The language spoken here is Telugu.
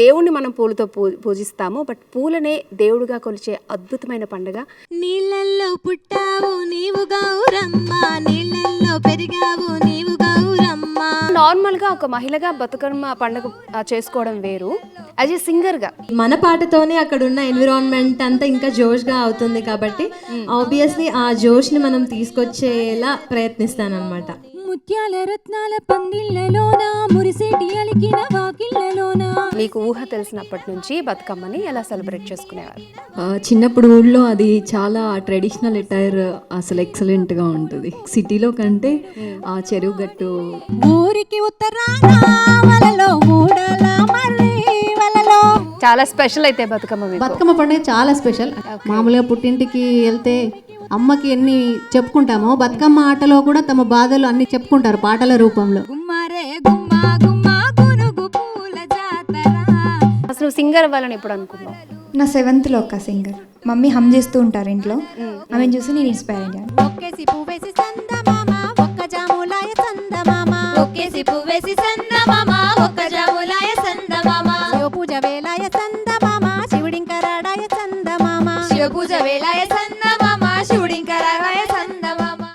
దేవుణ్ణి మనం పూలతో పూజిస్తాము, బట్ పూలనే దేవుడిగా కొలిచే అద్భుతమైన పండుగ. నీళ్ళల్లో పుట్టావు నీవు గౌరమ్మ, నీళ్ళల్లో పెరిగావు నీవు గౌరమ్మ. నార్మల్గా ఒక మహిళగా బతుకమ్మ పండుగ చేసుకోవడం వేరు, యాజ్ ఏ సింగర్గా మన పాటతోనే అక్కడ ఉన్న ఎన్విరాన్మెంట్ అంతా ఇంకా జోష్గా అవుతుంది కాబట్టి ఆబ్వియస్లీ ఆ జోష్ని మనం తీసుకొచ్చేలా ప్రయత్నిస్తానన్నమాట. ముత్యాల రత్నాల పందిళ్ళలోన మురిసేటి అలికిన వాకిళ్ళలోన. మీకు ఊహ తెలిసినప్పటి నుంచి బతుకమ్మని ఎలా సెలబ్రేట్ చేసుకునేవారు? చిన్నప్పుడు ఊళ్ళో అది చాలా ట్రెడిషనల్ అటైర్ అసలు ఎక్సలెంట్గా ఉంటుంది. సిటీలో కంటే ఆ చెరువు గట్టు ఊరికి ఉత్తరాన వలలో ఊడల మర్రి వలలో. చాలా స్పెషల్ అయితే బతుకమ్మ మీకు. బతుకమ్మ పండుగ చాలా స్పెషల్. మామూలుగా పుట్టింటికి వెళ్తే అమ్మకి ఎన్ని చెప్పుకుంటామో బతుకమ్మ ఆటలో కూడా తమ బాధలు అన్ని చెప్పుకుంటారు పాటల రూపంలో. గుమ్మరే గుమ్మ గుమ్మ గునుగు పూల జాతర. అసలు సింగర్ అవ్వాలని ఎప్పుడు అనుకున్నావు? నా 7th లో ఒక సింగర్ మమ్మీ హమ్ చేస్తూ ఉంటారు ఇంట్లో, ఆమెను చూసి నేను ఇన్స్పైర్ అయ్యాను. ఒక్కేసి పువ్వేసి సందమామ ఒక్క జాములాయ సందమామ, ఒక్కేసి పువ్వేసి సందమామ ఒక్క జాములాయ సందమామ. శివ పూజ వేలాయ సందమామ శివుడింకరాడాయ సందమామ, శివ పూజ వేలాయ